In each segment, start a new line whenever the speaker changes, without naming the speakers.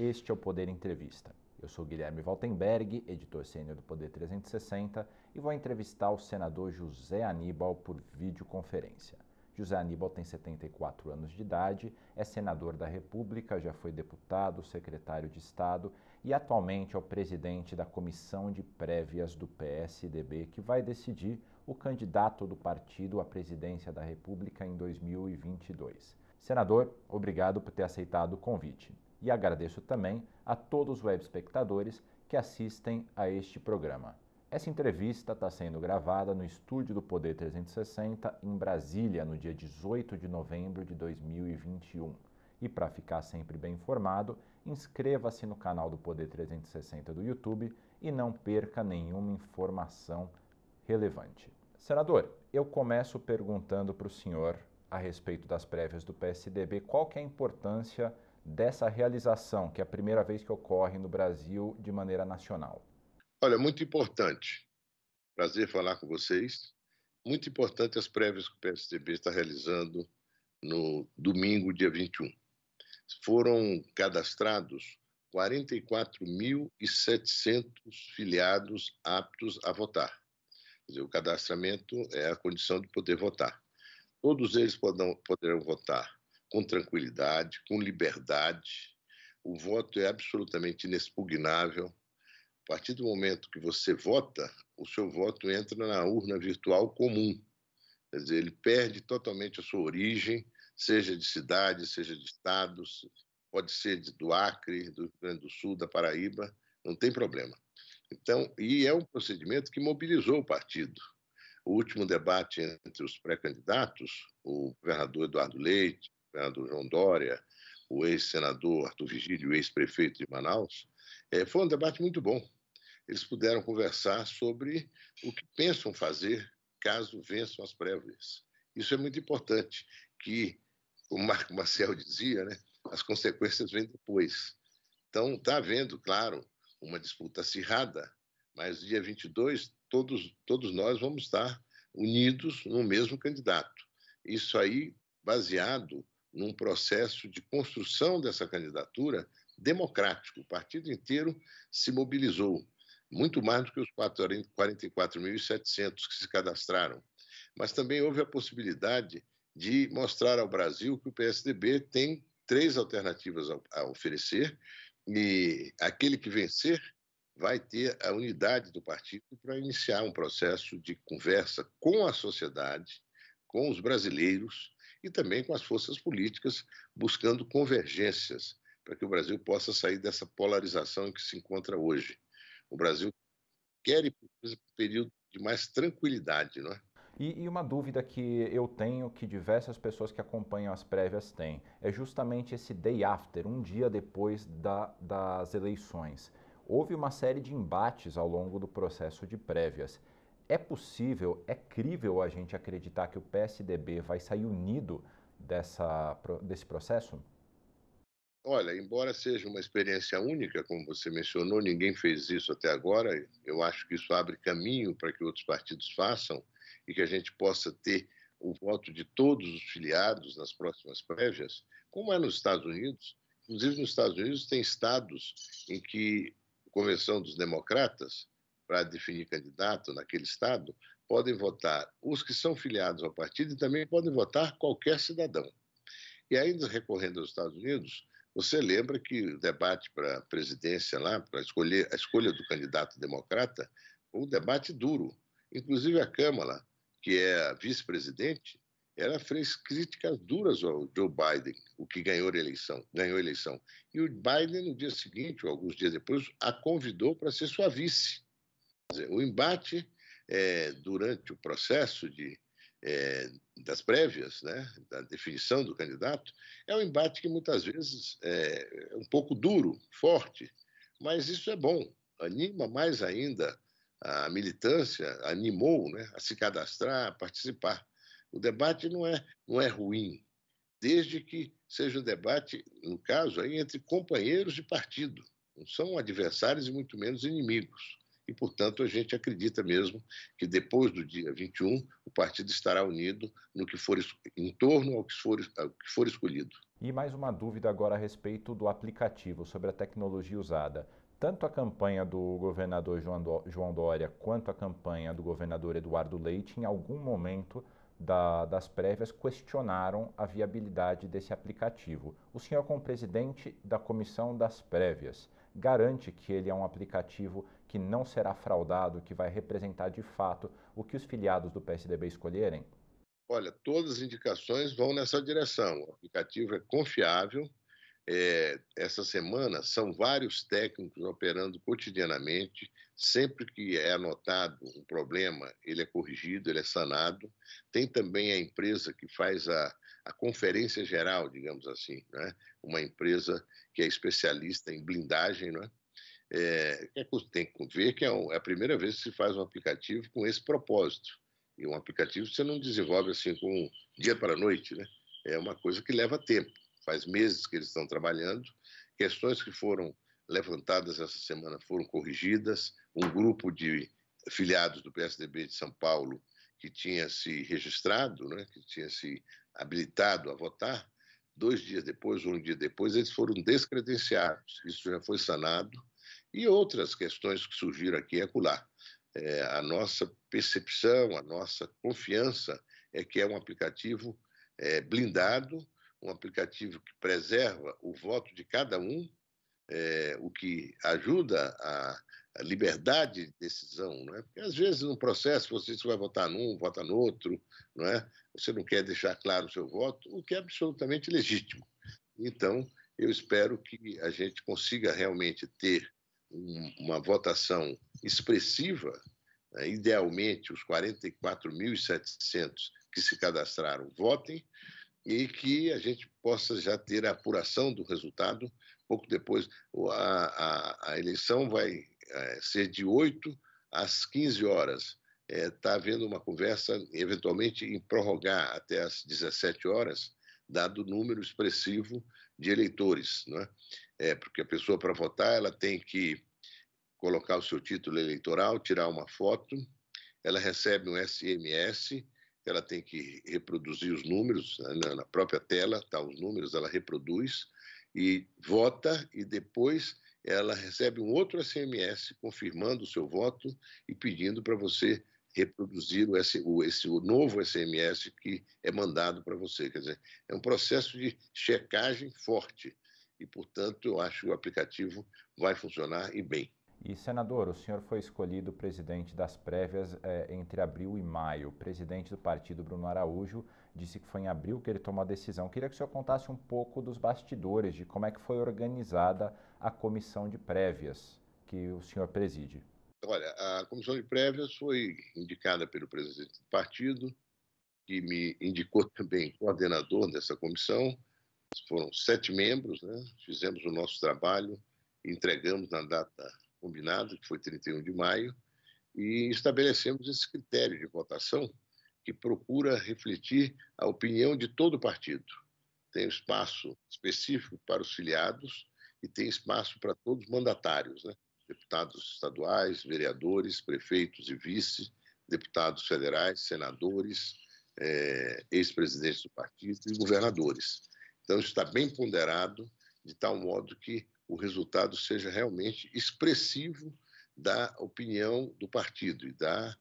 Este é o Poder Entrevista. Eu sou Guilherme Valtenberg, editor sênior do Poder 360, e vou entrevistar o senador José Aníbal por videoconferência. José Aníbal tem 74 anos de idade, é senador da República, já foi deputado, secretário de Estado e atualmente é o presidente da Comissão de Prévias do PSDB, que vai decidir o candidato do partido à presidência da República em 2022. Senador, obrigado por ter aceitado o convite. E agradeço também a todos os web espectadores que assistem a este programa. Essa entrevista está sendo gravada no estúdio do Poder 360 em Brasília, no dia 18 de novembro de 2021. E para ficar sempre bem informado, inscreva-se no canal do Poder 360 do YouTube e não perca nenhuma informação relevante. Senador, eu começo perguntando para o senhor a respeito das prévias do PSDB, qual que é a importância dessa realização, que é a primeira vez que ocorre no Brasil de maneira nacional?
Olha, muito importante. Prazer falar com vocês. Muito importante as prévias que o PSDB está realizando no domingo, dia 21. Foram cadastrados 44.700 filiados aptos a votar. Quer dizer, o cadastramento é a condição de poder votar. Todos eles poderão votar com tranquilidade, com liberdade. O voto é absolutamente inexpugnável. A partir do momento que você vota, o seu voto entra na urna virtual comum. Quer dizer, ele perde totalmente a sua origem, seja de cidade, seja de estados, pode ser do Acre, do Rio Grande do Sul, da Paraíba, não tem problema. Então, e é um procedimento que mobilizou o partido. O último debate entre os pré-candidatos, o governador Eduardo Leite, o governador João Dória, o ex-senador Arthur Vigílio e o ex-prefeito de Manaus, foi um debate muito bom. Eles puderam conversar sobre o que pensam fazer caso vençam as prévias. Isso é muito importante, que, como Marco Maciel dizia, né, as consequências vêm depois. Então, está havendo, claro, uma disputa acirrada, mas dia 22 todos nós vamos estar unidos no mesmo candidato. Isso aí baseado num processo de construção dessa candidatura democrático. O partido inteiro se mobilizou, muito mais do que os 44.700 que se cadastraram. Mas também houve a possibilidade de mostrar ao Brasil que o PSDB tem 3 alternativas a oferecer, e aquele que vencer vai ter a unidade do partido para iniciar um processo de conversa com a sociedade, com os brasileiros e também com as forças políticas, buscando convergências para que o Brasil possa sair dessa polarização em que se encontra hoje. O Brasil quer ir para um período de mais tranquilidade, não é?
E uma dúvida que eu tenho, que diversas pessoas que acompanham as prévias têm, é justamente esse day after, um dia depois das eleições. Houve uma série de embates ao longo do processo de prévias. É possível, é crível a gente acreditar que o PSDB vai sair unido desse processo?
Olha, embora seja uma experiência única, como você mencionou, ninguém fez isso até agora, eu acho que isso abre caminho para que outros partidos façam e que a gente possa ter o voto de todos os filiados nas próximas prévias, como é nos Estados Unidos. Inclusive, nos Estados Unidos tem estados em que a Convenção dos Democratas, para definir candidato naquele estado, podem votar os que são filiados ao partido e também podem votar qualquer cidadão. E ainda recorrendo aos Estados Unidos, você lembra que o debate para a presidência lá, para a escolha do candidato democrata, foi um debate duro. Inclusive a Câmara, que é a vice-presidente, ela fez críticas duras ao Joe Biden, o que ganhou a eleição. E o Biden, no dia seguinte, ou alguns dias depois, a convidou para ser sua vice. Quer dizer, o embate durante o processo das prévias, né, da definição do candidato, é um embate que muitas vezes é um pouco duro, forte, mas isso é bom, anima mais ainda a militância, animou, né, a se cadastrar, a participar. O debate não é ruim, desde que seja um debate, no caso, aí, entre companheiros de partido, não são adversários e muito menos inimigos. e, portanto, a gente acredita mesmo que depois do dia 21 o partido estará unido no que for, em torno ao que for escolhido.
E mais uma dúvida agora a respeito do aplicativo, sobre a tecnologia usada. Tanto a campanha do governador João Dória quanto a campanha do governador Eduardo Leite, em algum momento das prévias, questionaram a viabilidade desse aplicativo. O senhor, como presidente da comissão das prévias, garante que ele é um aplicativo que não será fraudado, que vai representar de fato o que os filiados do PSDB escolherem?
Olha, todas as indicações vão nessa direção. O aplicativo é confiável. Essa semana são vários técnicos operando cotidianamente. Sempre que é anotado um problema, ele é corrigido, ele é sanado. Tem também a empresa que faz a conferência geral, digamos assim, né? Uma empresa que é especialista em blindagem, né? Tem que ver que é a primeira vez que se faz um aplicativo com esse propósito. E um aplicativo você não desenvolve assim com dia para a noite, né? É uma coisa que leva tempo. Faz meses que eles estão trabalhando. Questões que foram levantadas essa semana foram corrigidas. Um grupo de filiados do PSDB de São Paulo que tinha se registrado, né, que tinha se habilitado a votar, 2 dias depois ou um dia depois, eles foram descredenciados. Isso já foi sanado. E outras questões que surgiram aqui e acolá. A nossa percepção, a nossa confiança é que é um aplicativo blindado, um aplicativo que preserva o voto de cada um, o que ajuda a liberdade de decisão, não é? Porque às vezes no processo você vai votar num, vota no outro, não é? Você não quer deixar claro o seu voto, o que é absolutamente legítimo. Então, eu espero que a gente consiga realmente ter uma votação expressiva, né? Idealmente os 44.700 que se cadastraram votem, e que a gente possa já ter a apuração do resultado pouco depois. A eleição vai ser de 8 às 15 horas. Está havendo uma conversa, eventualmente, em prorrogar até às 17 horas, dado o número expressivo de eleitores, não é? Porque a pessoa, para votar, ela tem que colocar o seu título eleitoral, tirar uma foto, ela recebe um SMS, ela tem que reproduzir os números, né? Na própria tela, tá os números, ela reproduz e vota, e depois ela recebe um outro SMS confirmando o seu voto e pedindo para você reproduzir o novo SMS que é mandado para você. Quer dizer, é um processo de checagem forte e, portanto, eu acho que o aplicativo vai funcionar e bem.
E, senador, o senhor foi escolhido presidente das prévias entre abril e maio. O presidente do partido, Bruno Araújo, disse que foi em abril que ele tomou a decisão. Queria que o senhor contasse um pouco dos bastidores, de como é que foi organizada a comissão de prévias que o senhor preside.
Olha, a comissão de prévias foi indicada pelo presidente do partido, que me indicou também coordenador dessa comissão. Foram 7 membros, né? Fizemos o nosso trabalho, entregamos na data combinado, que foi 31 de maio, e estabelecemos esse critério de votação que procura refletir a opinião de todo o partido. Tem espaço específico para os filiados e tem espaço para todos os mandatários, né? Deputados estaduais, vereadores, prefeitos e vice, deputados federais, senadores, ex-presidentes do partido e governadores. Então, está bem ponderado, de tal modo que o resultado seja realmente expressivo da opinião do partido e da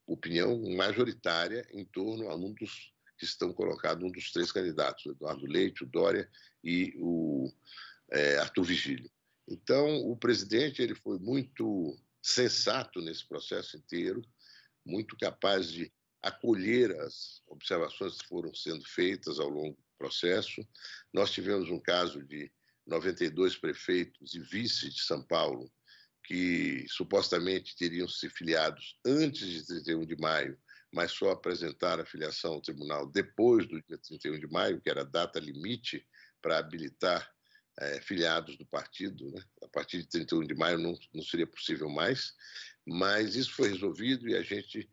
opinião majoritária em torno a um dos que estão colocados, um dos 3 candidatos, o Eduardo Leite, o Dória e o Arthur Vigílio. Então, o presidente ele foi muito sensato nesse processo inteiro, muito capaz de acolher as observações que foram sendo feitas ao longo do processo. Nós tivemos um caso de 92 prefeitos e vices de São Paulo que supostamente teriam se filiados antes de 31 de maio, mas só apresentaram a filiação ao tribunal depois do dia 31 de maio, que era a data limite para habilitar filiados do partido, né? A partir de 31 de maio não seria possível mais, mas isso foi resolvido e a gente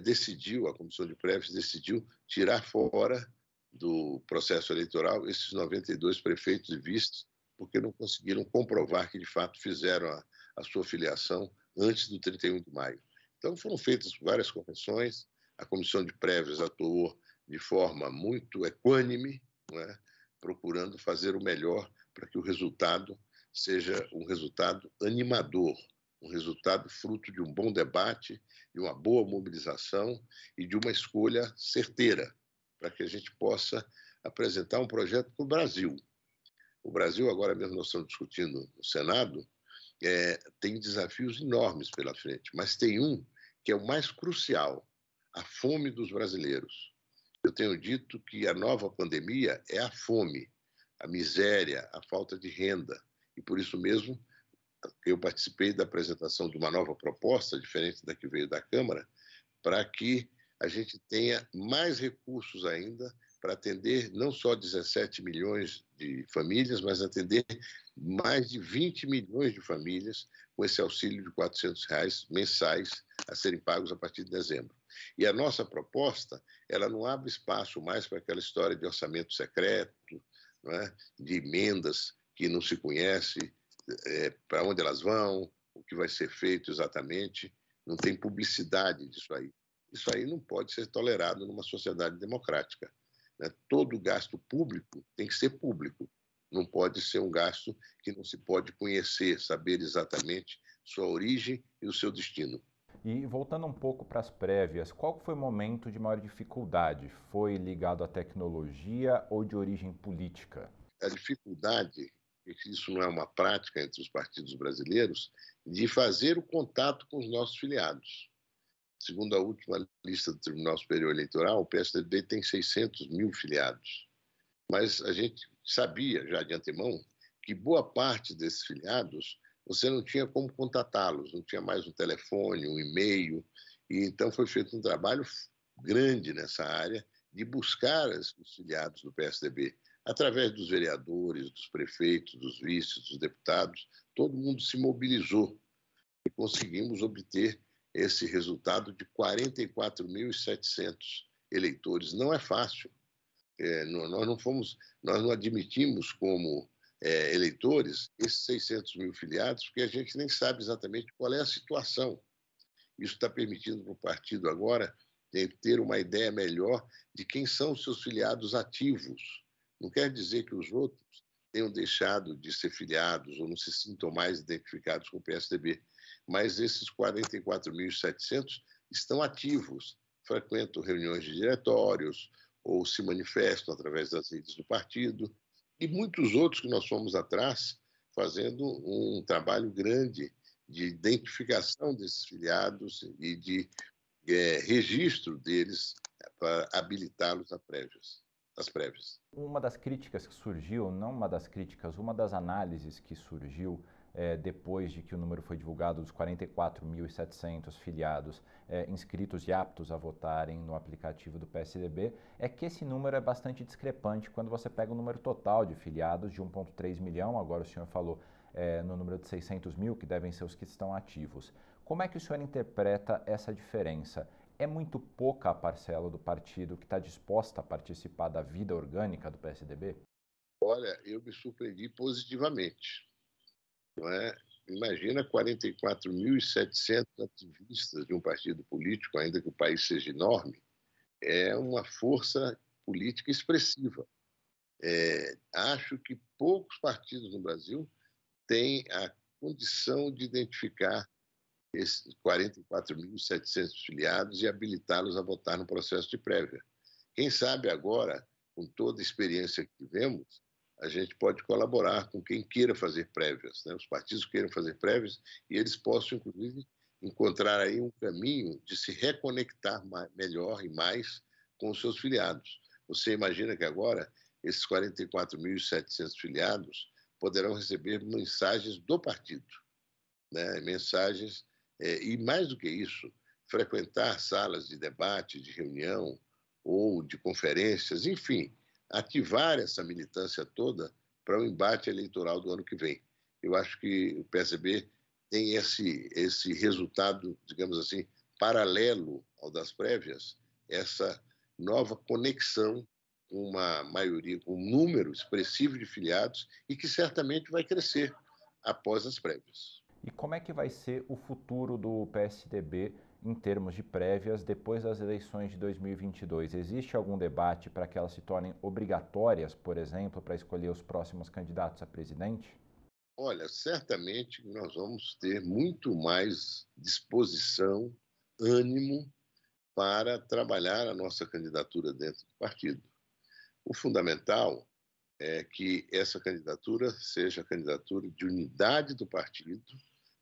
decidiu, a comissão de prévias decidiu tirar fora do processo eleitoral esses 92 prefeitos e vices, porque não conseguiram comprovar que, de fato, fizeram a sua filiação antes do 31 de maio. Então, foram feitas várias correções, a comissão de prévias atuou de forma muito equânime, não é? Procurando fazer o melhor para que o resultado seja um resultado animador, um resultado fruto de um bom debate, de uma boa mobilização e de uma escolha certeira, para que a gente possa apresentar um projeto para o Brasil. O Brasil, agora mesmo nós estamos discutindo no Senado, tem desafios enormes pela frente, mas tem um que é o mais crucial, a fome dos brasileiros. Eu tenho dito que a nova pandemia é a fome, a miséria, a falta de renda. E por isso mesmo eu participei da apresentação de uma nova proposta, diferente da que veio da Câmara, para que a gente tenha mais recursos ainda para atender não só 17 milhões de famílias, mas atender mais de 20 milhões de famílias com esse auxílio de R$ 400 mensais a serem pagos a partir de dezembro. E a nossa proposta, ela não abre espaço mais para aquela história de orçamento secreto, não é? De emendas que não se conhece para onde elas vão, o que vai ser feito exatamente, não tem publicidade disso aí. Isso aí não pode ser tolerado numa sociedade democrática. Né? Todo gasto público tem que ser público, não pode ser um gasto que não se pode conhecer, saber exatamente sua origem e o seu destino.
E voltando um pouco para as prévias, qual foi o momento de maior dificuldade? Foi ligado à tecnologia ou de origem política?
A dificuldade, isso não é uma prática entre os partidos brasileiros, de fazer o contato com os nossos filiados. Segundo a última lista do Tribunal Superior Eleitoral, o PSDB tem 600 mil filiados. Mas a gente sabia já de antemão que boa parte desses filiados você não tinha como contatá-los, não tinha mais um telefone, um e-mail. E então foi feito um trabalho grande nessa área de buscar os filiados do PSDB, através dos vereadores, dos prefeitos, dos vices, dos deputados. Todo mundo se mobilizou e conseguimos obter esse resultado de 44.700 eleitores. Não é fácil. Nós não admitimos como eleitores esses 600 mil filiados, porque a gente nem sabe exatamente qual é a situação. Isso está permitindo para o partido agora ter uma ideia melhor de quem são os seus filiados ativos. Não quer dizer que os outros tenham deixado de ser filiados ou não se sintam mais identificados com o PSDB, mas esses 44.700 estão ativos, frequentam reuniões de diretórios ou se manifestam através das redes do partido, e muitos outros que nós fomos atrás, fazendo um trabalho grande de identificação desses filiados e de registro deles para habilitá-los às prévias.
Uma das críticas que surgiu, não uma das críticas, uma das análises que surgiu depois de que o número foi divulgado dos 44.700 filiados inscritos e aptos a votarem no aplicativo do PSDB, é que esse número é bastante discrepante quando você pega o número total de filiados de 1,3 milhão, agora o senhor falou no número de 600 mil, que devem ser os que estão ativos. Como é que o senhor interpreta essa diferença? É muito pouca a parcela do partido que está disposta a participar da vida orgânica do PSDB?
Olha, eu me surpreendi positivamente. Não é? Imagina 44.700 ativistas de um partido político, ainda que o país seja enorme, é uma força política expressiva. Acho que poucos partidos no Brasil têm a condição de identificar esses 44.700 filiados e habilitá-los a votar no processo de prévia. Quem sabe agora, com toda a experiência que tivemos, a gente pode colaborar com quem queira fazer prévias, né? Os partidos queiram fazer prévias e eles possam, inclusive, encontrar aí um caminho de se reconectar melhor e mais com os seus filiados. Você imagina que agora esses 44.700 filiados poderão receber mensagens do partido, né? Mensagens, e mais do que isso, frequentar salas de debate, de reunião ou de conferências, enfim, ativar essa militância toda para o embate eleitoral do ano que vem. Eu acho que o PSDB tem esse resultado, digamos assim, paralelo ao das prévias, essa nova conexão com uma maioria, com um número expressivo de filiados e que certamente vai crescer após as prévias.
E como é que vai ser o futuro do PSDB em termos de prévias depois das eleições de 2022? Existe algum debate para que elas se tornem obrigatórias, por exemplo, para escolher os próximos candidatos a presidente?
Olha, certamente nós vamos ter muito mais disposição, ânimo para trabalhar a nossa candidatura dentro do partido. O fundamental é que essa candidatura seja a candidatura de unidade do partido,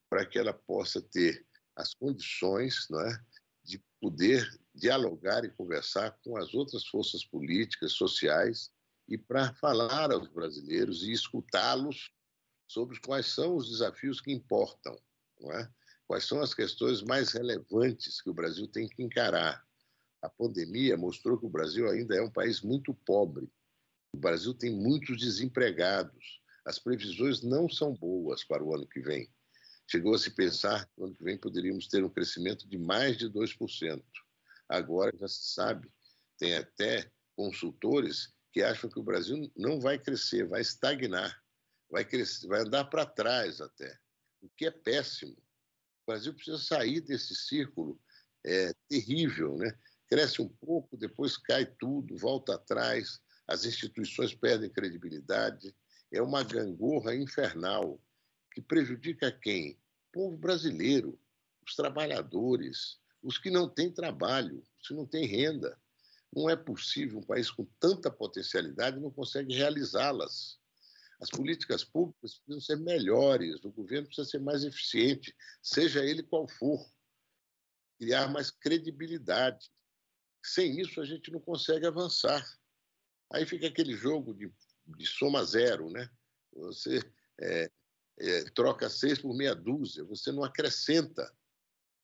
para que ela possa ter as condições, não é, de poder dialogar e conversar com as outras forças políticas, sociais, e para falar aos brasileiros e escutá-los sobre quais são os desafios que importam, não é? Quais são as questões mais relevantes que o Brasil tem que encarar. A pandemia mostrou que o Brasil ainda é um país muito pobre. O Brasil tem muitos desempregados. As previsões não são boas para o ano que vem. Chegou a se pensar que no ano que vem poderíamos ter um crescimento de mais de 2%. Agora já se sabe, tem até consultores que acham que o Brasil não vai crescer, vai estagnar, vai crescer, vai andar para trás até, o que é péssimo. O Brasil precisa sair desse círculo terrível, né? Cresce um pouco, depois cai tudo, volta atrás, as instituições perdem credibilidade, é uma gangorra infernal que prejudica quem? O povo brasileiro, os trabalhadores, os que não têm trabalho, os que não têm renda. Não é possível um país com tanta potencialidade não consegue realizá-las. As políticas públicas precisam ser melhores, o governo precisa ser mais eficiente, seja ele qual for, criar mais credibilidade. Sem isso, a gente não consegue avançar. Aí fica aquele jogo de soma zero, né? Você troca 6 por meia dúzia, você não acrescenta,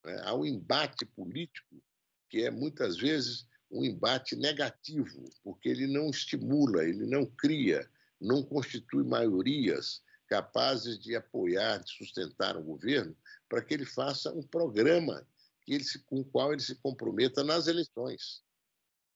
né? Há um embate político que é, muitas vezes, um embate negativo, porque ele não estimula, ele não cria, não constitui maiorias capazes de apoiar, de sustentar o governo para que ele faça um programa com o qual ele se comprometa nas eleições.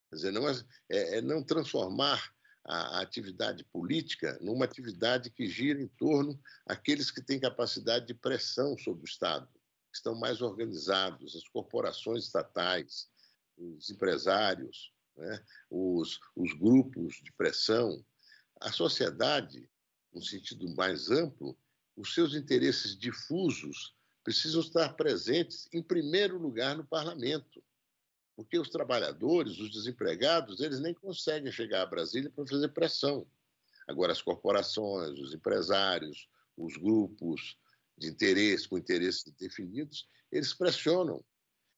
Quer dizer, não transformar a atividade política numa atividade que gira em torno daqueles que têm capacidade de pressão sobre o Estado, que estão mais organizados, as corporações estatais, os empresários, né, os grupos de pressão. A sociedade, no sentido mais amplo, os seus interesses difusos precisam estar presentes, em primeiro lugar, no parlamento. Porque os trabalhadores, os desempregados, eles nem conseguem chegar a Brasília para fazer pressão. Agora, as corporações, os empresários, os grupos de interesse, com interesses definidos, eles pressionam.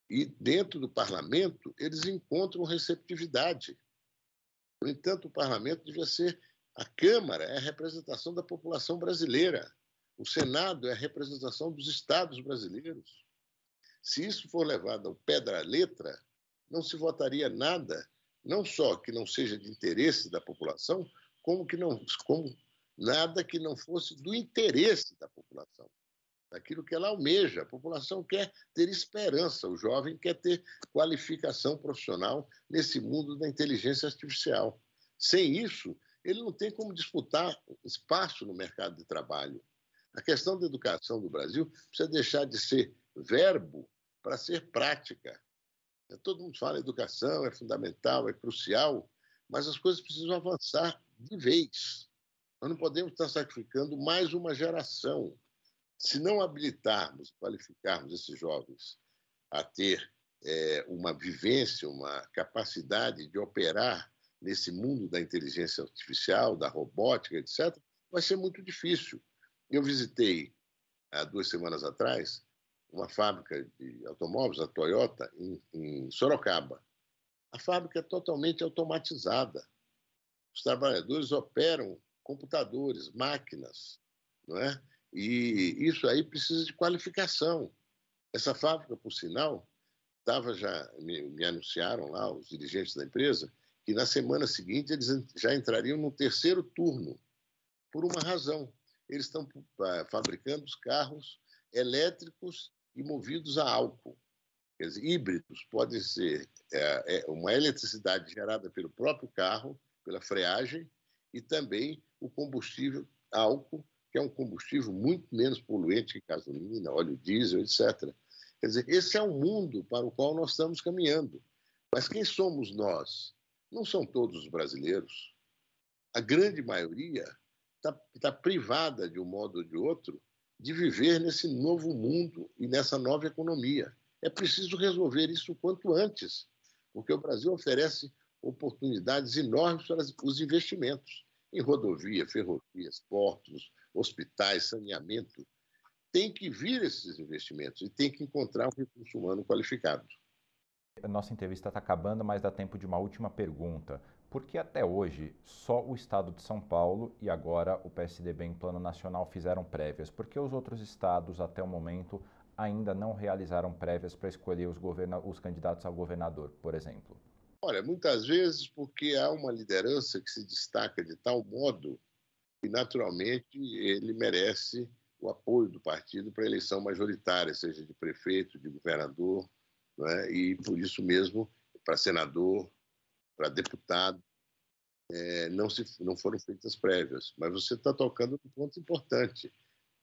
E, dentro do parlamento, eles encontram receptividade. No entanto, o parlamento devia ser... A Câmara é a representação da população brasileira. O Senado é a representação dos estados brasileiros. Se isso for levado ao pé da letra, não se votaria nada, não só que não seja de interesse da população, como nada que não fosse do interesse da população, daquilo que ela almeja. A população quer ter esperança, o jovem quer ter qualificação profissional nesse mundo da inteligência artificial. Sem isso, ele não tem como disputar espaço no mercado de trabalho. A questão da educação do Brasil precisa deixar de ser verbo para ser prática. Todo mundo fala educação, é fundamental, é crucial, mas as coisas precisam avançar de vez. Nós não podemos estar sacrificando mais uma geração. Se não habilitarmos, qualificarmos esses jovens a ter uma vivência, uma capacidade de operar nesse mundo da inteligência artificial, da robótica, etc., vai ser muito difícil. Eu visitei, há 2 semanas atrás, uma fábrica de automóveis, a Toyota, em Sorocaba. A fábrica é totalmente automatizada. Os trabalhadores operam computadores, máquinas, não é? E isso aí precisa de qualificação. Essa fábrica, por sinal, me anunciaram lá, os dirigentes da empresa, que na semana seguinte eles já entrariam no 3º turno, por uma razão. Eles estão fabricando os carros elétricos e movidos a álcool. Quer dizer, híbridos podem ser uma eletricidade gerada pelo próprio carro, pela freagem, e também o combustível álcool que é um combustível muito menos poluente que gasolina, óleo diesel, etc. Quer dizer, esse é o mundo para o qual nós estamos caminhando. Mas quem somos nós? Não são todos os brasileiros. A grande maioria está privada, de um modo ou de outro, de viver nesse novo mundo e nessa nova economia. É preciso resolver isso o quanto antes, porque o Brasil oferece oportunidades enormes para os investimentos em rodovia, ferrovias, portos, hospitais, saneamento. Tem que vir esses investimentos e tem que encontrar um recurso humano qualificado.
A nossa entrevista está acabando, mas dá tempo de uma última pergunta. Por que até hoje só o estado de São Paulo e agora o PSDB em plano nacional fizeram prévias? Por que os outros estados até o momento ainda não realizaram prévias para escolher os candidatos a governador, por exemplo?
Olha, muitas vezes porque há uma liderança que se destaca de tal modo que, naturalmente, ele merece o apoio do partido para a eleição majoritária, seja de prefeito, de governador, né? E, por isso mesmo, para senador, para deputado, não foram feitas prévias. Mas você está tocando um ponto importante.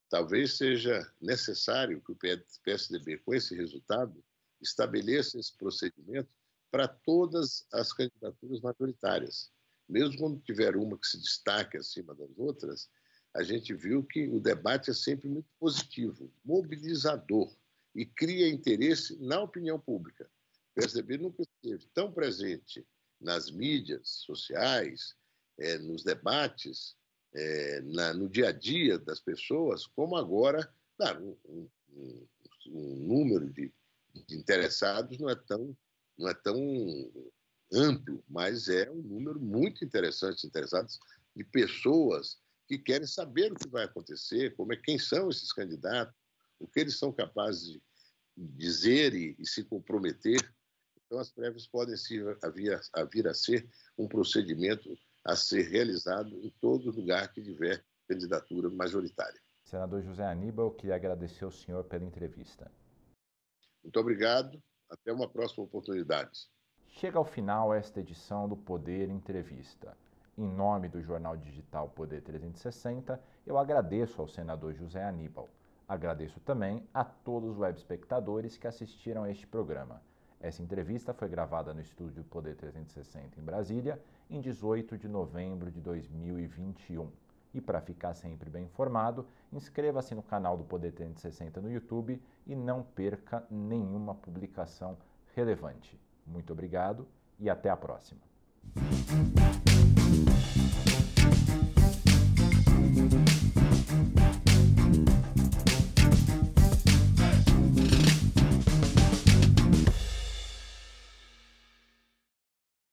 Talvez seja necessário que o PSDB, com esse resultado, estabeleça esse procedimento para todas as candidaturas majoritárias. Mesmo quando tiver uma que se destaque acima das outras, a gente viu que o debate é sempre muito positivo, mobilizador e cria interesse na opinião pública. O PSDB nunca esteve tão presente nas mídias sociais, nos debates, no dia a dia das pessoas, como agora. Claro, um número de interessados não é tão amplo, mas é um número muito interessante de interessados, de pessoas que querem saber o que vai acontecer, quem são esses candidatos, o que eles são capazes de dizer e se comprometer. Então, as prévias podem vir a ser um procedimento a ser realizado em todo lugar que tiver candidatura majoritária.
Senador José Aníbal, eu queria agradecer ao senhor pela entrevista.
Muito obrigado. Até uma próxima oportunidade.
Chega ao final esta edição do Poder Entrevista. Em nome do jornal digital Poder 360, eu agradeço ao senador José Aníbal. Agradeço também a todos os web espectadores que assistiram a este programa. Essa entrevista foi gravada no estúdio Poder 360 em Brasília, em 18 de novembro de 2021. E para ficar sempre bem informado, inscreva-se no canal do Poder 360 no YouTube e não perca nenhuma publicação relevante. Muito obrigado e até a próxima.